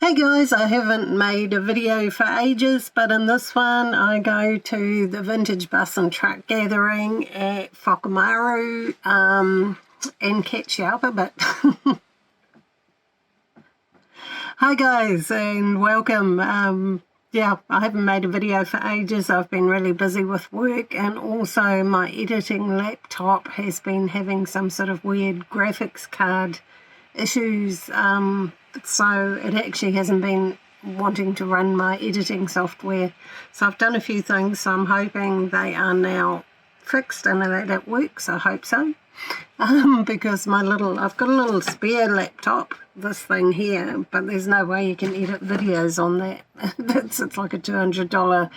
Hey guys, I haven't made a video for ages, but in this one I go to the vintage bus and truck gathering at Whakamaru and catch you up a bit. Hi guys and welcome. Yeah, I haven't made a video for ages. I've been really busy with work, and also my editing laptop has been having some sort of weird graphics card issues, so it actually hasn't been wanting to run my editing software. So I've done a few things, so I'm hoping they are now fixed and that it works. I hope so. Because I've got a little spare laptop, this thing here, but there's no way you can edit videos on that. It's like a $200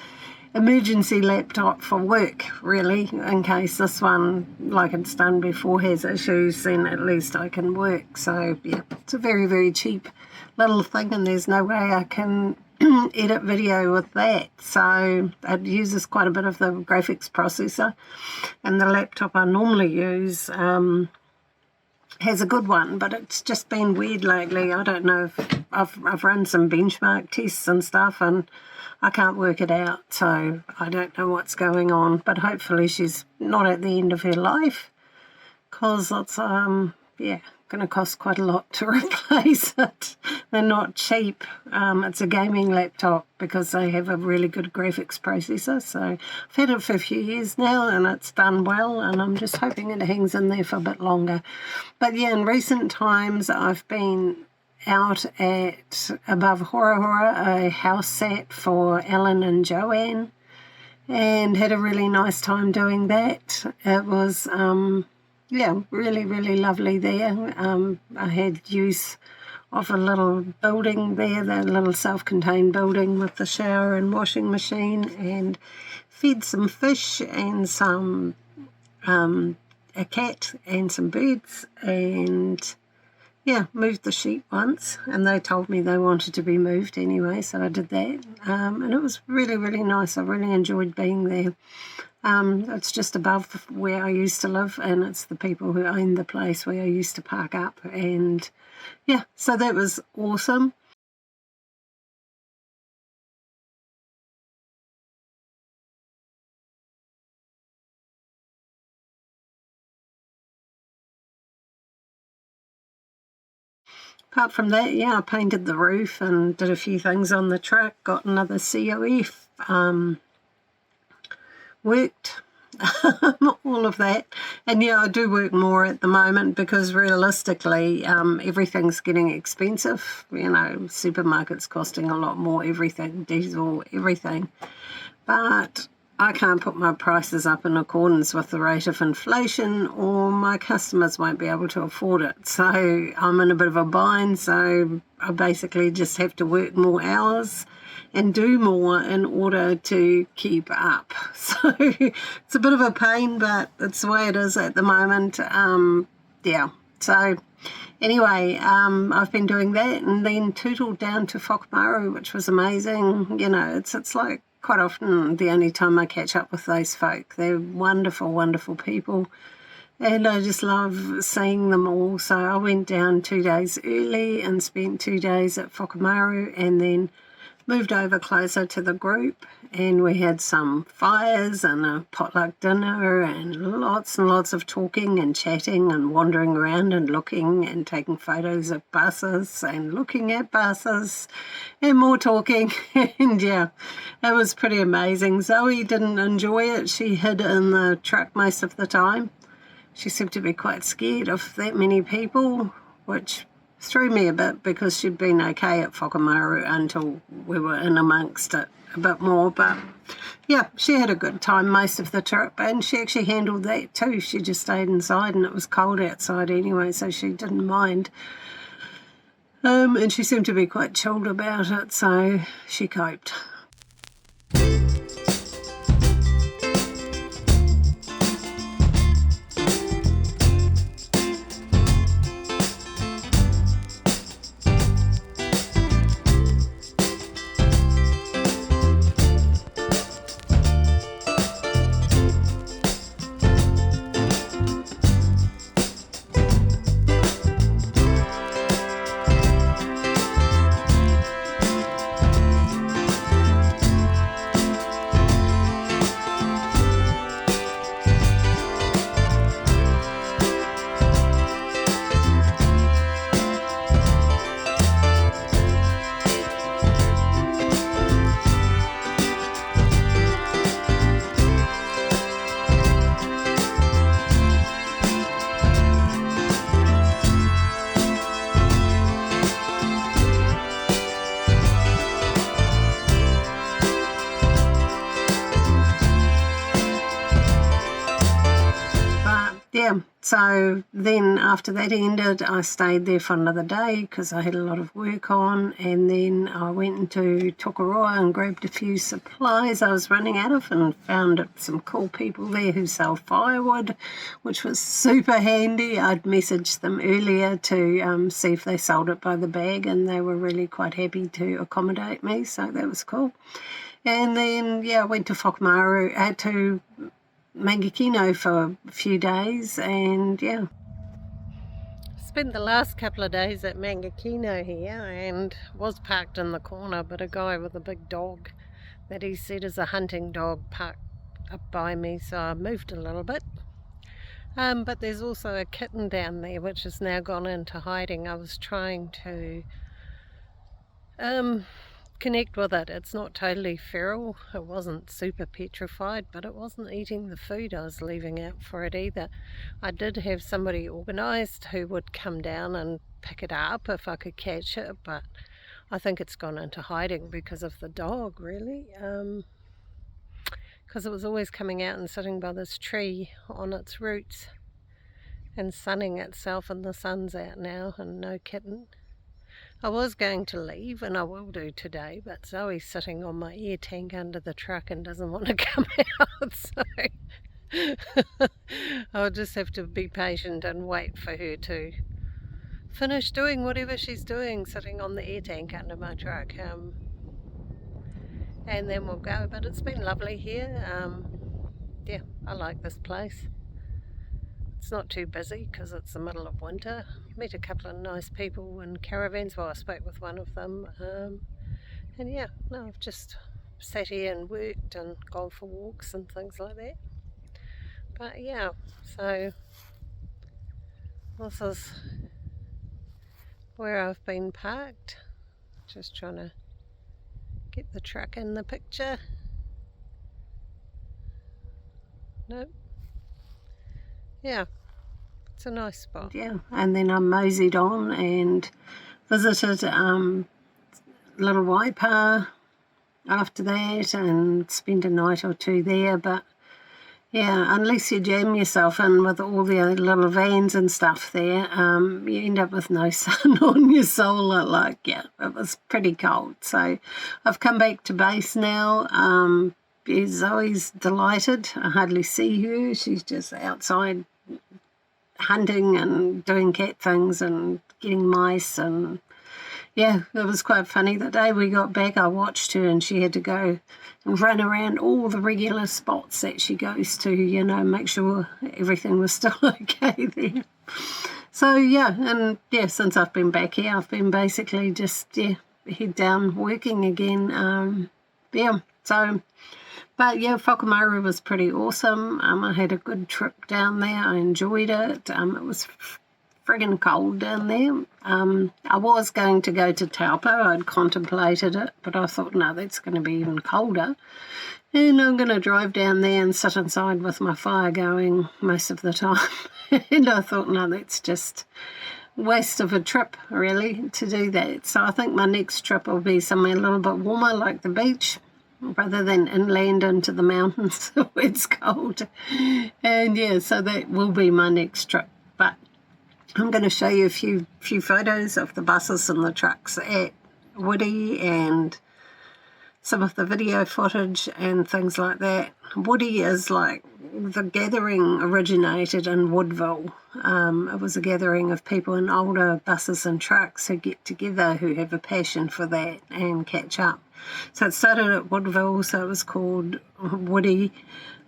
emergency laptop for work, really, in case this one, like it's done before, has issues, then at least I can work. So yeah, it's a very, very cheap little thing, and there's no way I can edit video with that. So it uses quite a bit of the graphics processor, and the laptop I normally use has a good one, but it's just been weird lately. I don't know if I've run some benchmark tests and stuff, and I can't work it out, so I don't know what's going on. But hopefully she's not at the end of her life, because it's yeah, going to cost quite a lot to replace it. They're not cheap. It's a gaming laptop because they have a really good graphics processor. So I've had it for a few years now and it's done well, and I'm just hoping it hangs in there for a bit longer. But yeah, in recent times I've been out at above Hora Hora, a house sat for Ellen and Joanne, and had a really nice time doing that. It was yeah, really, really lovely there. I had use of a little building there, the little self-contained building with the shower and washing machine, and fed some fish and some a cat and some birds, and yeah, moved the sheep once, and they told me they wanted to be moved anyway, so I did that. And it was really, really nice. I really enjoyed being there. It's just above where I used to live, and it's the people who own the place where I used to park up, and yeah, so that was awesome. Apart from that, yeah, I painted the roof and did a few things on the truck, got another COF, worked, all of that. And yeah, I do work more at the moment because realistically everything's getting expensive. You know, supermarkets costing a lot more, everything, diesel, everything. But I can't put my prices up in accordance with the rate of inflation, or my customers won't be able to afford it. So I'm in a bit of a bind, so I basically just have to work more hours and do more in order to keep up. So it's a bit of a pain, but it's the way it is at the moment. Yeah, so anyway, I've been doing that, and then tootled down to Whakamaru, which was amazing. You know, it's like quite often the only time I catch up with those folk. They're wonderful, wonderful people, and I just love seeing them all. So I went down 2 days early and spent 2 days at Whakamaru, and then moved over closer to the group, and we had some fires and a potluck dinner and lots of talking and chatting and wandering around and looking and taking photos of buses and looking at buses and more talking. And yeah, it was pretty amazing. Zoe didn't enjoy it. She hid in the truck most of the time. She seemed to be quite scared of that many people, which threw me a bit because she'd been okay at Whakamaru until we were in amongst it a bit more. But yeah, she had a good time most of the trip, and she actually handled that too. She just stayed inside, and it was cold outside anyway, so she didn't mind. And she seemed to be quite chilled about it, so she coped. So then after that ended, I stayed there for another day because I had a lot of work on, and then I went into Tokoroa and grabbed a few supplies I was running out of and found some cool people there who sell firewood, which was super handy. I'd messaged them earlier to see if they sold it by the bag, and they were really quite happy to accommodate me, so that was cool. And then, yeah, I went to Whakamaru, to Mangakino for a few days, and yeah. Spent the last couple of days at Mangakino here, and was parked in the corner, but a guy with a big dog that he said is a hunting dog parked up by me, so I moved a little bit. But there's also a kitten down there which has now gone into hiding. I was trying to connect with it. It's not totally feral. It wasn't super petrified, but it wasn't eating the food I was leaving out for it either. I did have somebody organised who would come down and pick it up if I could catch it, but I think it's gone into hiding because of the dog, really. Because it was always coming out and sitting by this tree on its roots and sunning itself, and the sun's out now and no kitten. I was going to leave, and I will do today, but Zoe's sitting on my air tank under the truck and doesn't want to come out, so I'll just have to be patient and wait for her to finish doing whatever she's doing, sitting on the air tank under my truck, and then we'll go. But it's been lovely here. Yeah, I like this place. It's not too busy because it's the middle of winter. Met a couple of nice people in caravans. Well, I spoke with one of them. And yeah, no, I've just sat here and worked and gone for walks and things like that. But yeah, so this is where I've been parked. Just trying to get the truck in the picture. Nope. Yeah, it's a nice spot. Yeah, and then I moseyed on and visited Little Waipa after that and spent a night or two there. But yeah, unless you jam yourself in with all the little vans and stuff there, you end up with no sun on your solar. Like, yeah, it was pretty cold. So I've come back to base now. Yeah, Zoe's delighted. I hardly see her. She's just outside hunting and doing cat things and getting mice, and yeah, it was quite funny. The day we got back, I watched her and she had to go and run around all the regular spots that she goes to, you know, make sure everything was still okay there. So yeah, and yeah, since I've been back here, I've been basically just, yeah, head down working again. Yeah, so... But yeah, Whakamaru was pretty awesome. I had a good trip down there. I enjoyed it. It was friggin' cold down there. I was going to go to Taupo. I'd contemplated it, but I thought, no, that's going to be even colder. And I'm going to drive down there and sit inside with my fire going most of the time. And I thought, no, that's just waste of a trip, really, to do that. So I think my next trip will be somewhere a little bit warmer, like the beach, rather than inland into the mountains where it's cold. And yeah, so that will be my next trip. But I'm going to show you a few photos of the buses and the trucks at Woody and some of the video footage and things like that. Woody is like, the gathering originated in Woodville. It was a gathering of people in older buses and trucks who get together, who have a passion for that and catch up. So it started at Woodville, so it was called Woody.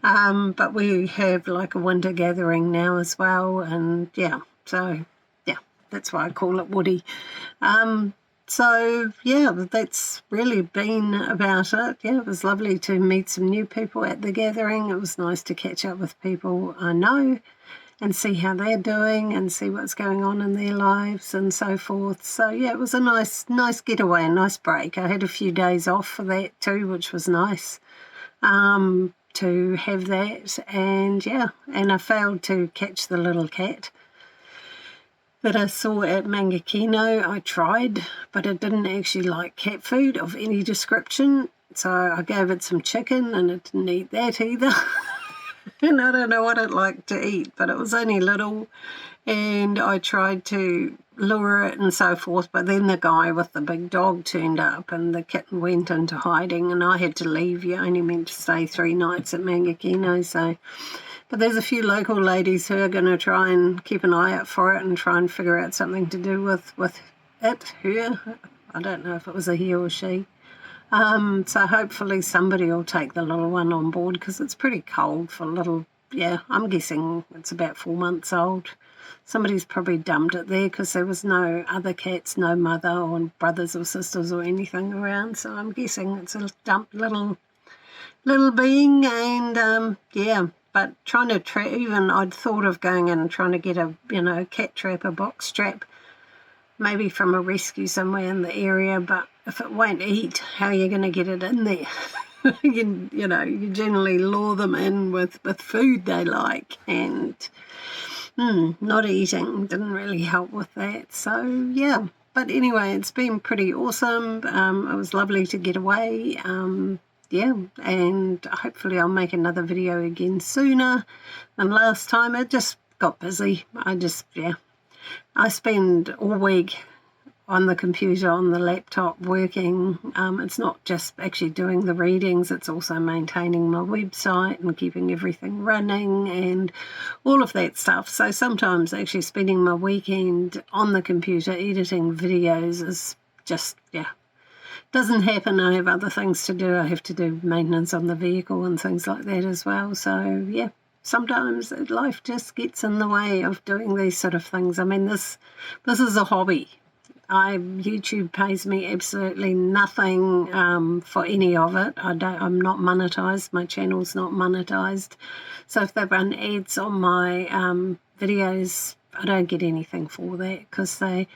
But we have like a winter gathering now as well, and yeah, so yeah, that's why I call it Woody. So yeah, that's really been about it. Yeah, it was lovely to meet some new people at the gathering. It was nice to catch up with people I know and see how they're doing and see what's going on in their lives and so forth. So yeah, it was a nice getaway, a nice break. I had a few days off for that too, which was nice to have that. And yeah, and I failed to catch the little cat that I saw at Mangakino. I tried, but it didn't actually like cat food of any description. So I gave it some chicken and it didn't eat that either. and I don't know what it liked to eat, but it was only little, and I tried to lure it and so forth, but then the guy with the big dog turned up and the kitten went into hiding and I had to leave. You only meant to stay 3 nights at Mangakino, so... But there's a few local ladies who are going to try and keep an eye out for it and try and figure out something to do with it, her. I don't know if it was a he or she. So hopefully somebody will take the little one on board because it's pretty cold for little... Yeah, I'm guessing it's about 4 months old. Somebody's probably dumped it there because there was no other cats, no mother or brothers or sisters or anything around. So I'm guessing it's a dumped little being, and yeah. But trying to even I'd thought of going in and trying to get a cat trap, a box trap, maybe from a rescue somewhere in the area. But if it won't eat, how are you going to get it in there? You generally lure them in with food they like, and not eating didn't really help with that. So yeah, but anyway, it's been pretty awesome. It was lovely to get away. Yeah, and hopefully I'll make another video again sooner than last time. It just got busy. I spend all week on the computer, on the laptop, working. It's not just actually doing the readings, it's also maintaining my website and keeping everything running and all of that stuff. So sometimes actually spending my weekend on the computer editing videos is just, doesn't happen. I have other things to do. I have to do maintenance on the vehicle and things like that as well. So, yeah, sometimes life just gets in the way of doing these sort of things. I mean, this is a hobby. YouTube pays me absolutely nothing for any of it. I'm not monetized. My channel's not monetized. So if they run ads on my videos, I don't get anything for that because they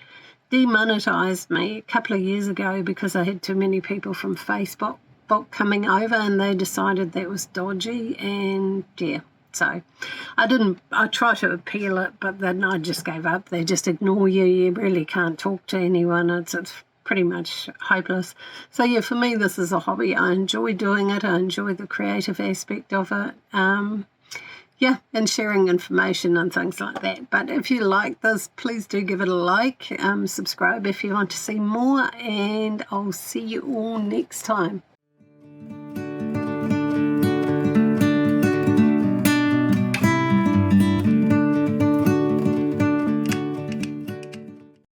demonetized me a couple of years ago because I had too many people from Facebook coming over and they decided that was dodgy, and yeah. So I tried to appeal it, but then I just gave up. They just ignore you. You really can't talk to anyone. It's pretty much hopeless. So yeah, for me, this is a hobby. I enjoy doing it. I enjoy the creative aspect of it. Yeah, and sharing information and things like that. But if you like this, please do give it a like. Subscribe if you want to see more, and I'll see you all next time.